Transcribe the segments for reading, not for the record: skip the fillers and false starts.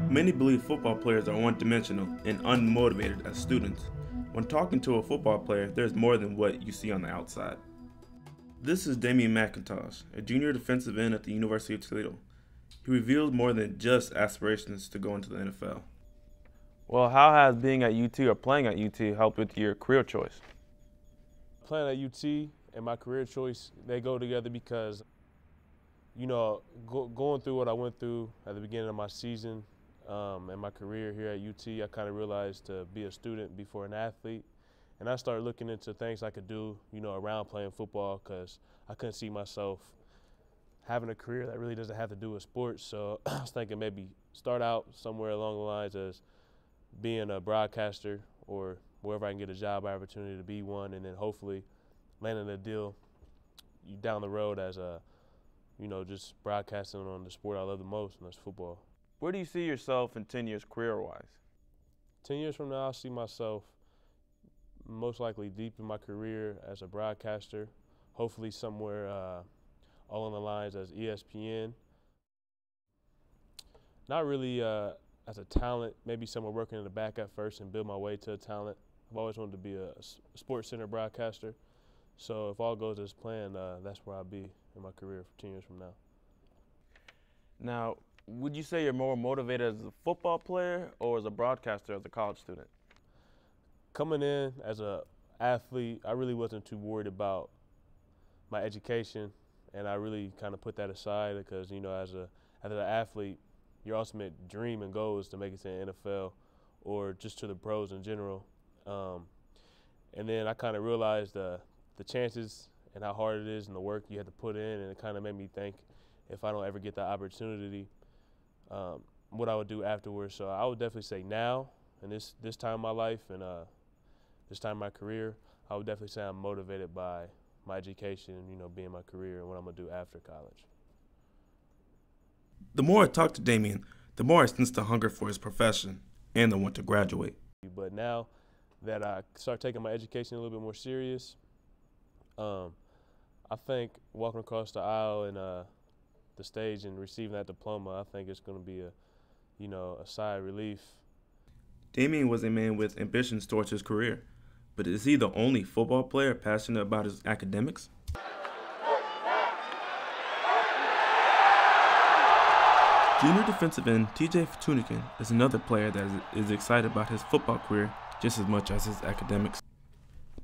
Many believe football players are one-dimensional and unmotivated as students. When talking to a football player, there's more than what you see on the outside. This is Damian McIntosh, a junior defensive end at the University of Toledo. He reveals more than just aspirations to go into the NFL. Well, how has being at UT or playing at UT helped with your career choice? Playing at UT and my career choice, they go together because, going through what I went through at the beginning of my season and my career here at UT, I kind of realized to be a student before an athlete. And I started looking into things I could do, around playing football because I couldn't see myself having a career that really doesn't have to do with sports. So I was thinking maybe start out somewhere along the lines as being a broadcaster or wherever I can get a job opportunity to be one, and then hopefully landing a deal down the road as just broadcasting on the sport I love the most, and that's football. Where do you see yourself in 10 years career-wise? 10 years from now, I'll see myself most likely deep in my career as a broadcaster, hopefully somewhere along the lines as ESPN. Not really as a talent, maybe somewhere working in the back at first and build my way to a talent. I've always wanted to be a sports center broadcaster. So if all goes as planned, that's where I'll be in my career for 10 years from now. Now, would you say you're more motivated as a football player or as a broadcaster as a college student? Coming in as an athlete, I really wasn't too worried about my education, and I really kind of put that aside because, as an athlete, your ultimate dream and goal is to make it to the NFL or just to the pros in general. And then I kind of realized the chances and how hard it is and the work you have to put in, and it kind of made me think if I don't ever get that opportunity, what I would do afterwards. So I would definitely say now, in this time of my life and this time in my career, I would definitely say I'm motivated by my education and, being my career and what I'm going to do after college. The more I talk to Damian, the more I sense the hunger for his profession and the want to graduate. But now that I start taking my education a little bit more serious, I think walking across the aisle and the stage and receiving that diploma, I think it's going to be a sigh of relief. Damian was a man with ambitions towards his career, but is he the only football player passionate about his academics? Junior defensive end TJ Fatunican is another player that is excited about his football career just as much as his academics.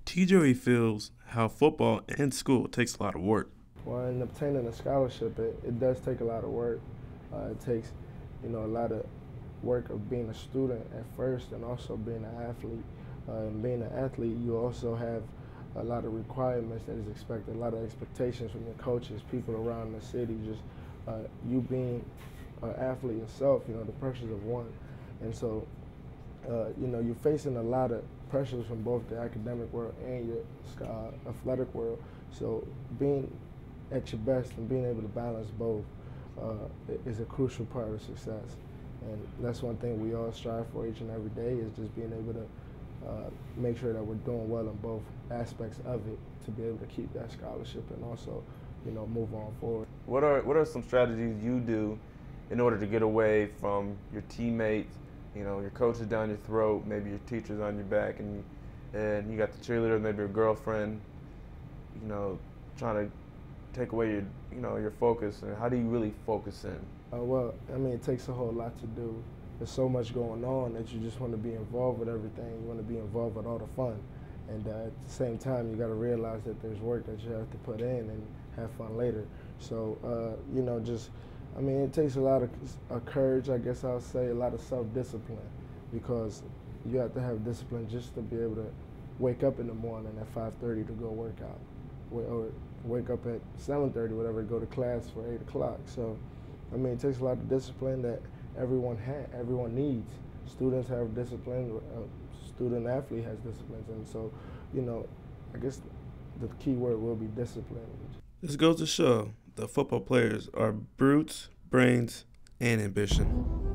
TJ feels how football and school takes a lot of work. Well, in obtaining a scholarship, it does take a lot of work. It takes, a lot of work of being a student at first and also being an athlete. And being an athlete, you also have a lot of requirements that is expected, a lot of expectations from your coaches, people around the city, just you being an athlete yourself, the pressures of one. And so, you're facing a lot of pressures from both the academic world and your athletic world. So being at your best and being able to balance both is a crucial part of success. And that's one thing we all strive for each and every day, is just being able to make sure that we're doing well in both aspects of it to be able to keep that scholarship and also, move on forward. What are some strategies you do in order to get away from your teammates? Your coach is down your throat, maybe your teacher's on your back, and you got the cheerleader, maybe your girlfriend, trying to take away your focus. And how do you really focus in? Well, it takes a whole lot to do. There's so much going on that you just want to be involved with everything. You want to be involved with all the fun. And at the same time, you got to realize that there's work that you have to put in and have fun later. So, it takes a lot of courage, I guess I'll say, a lot of self-discipline, because you have to have discipline just to be able to wake up in the morning at 5:30 to go work out, or wake up at 7:30, whatever, to go to class for 8 o'clock. So, it takes a lot of discipline that everyone needs. Students have discipline, student athlete has disciplines, and so, I guess the key word will be discipline. This goes to show that football players are brutes, brains, and ambition.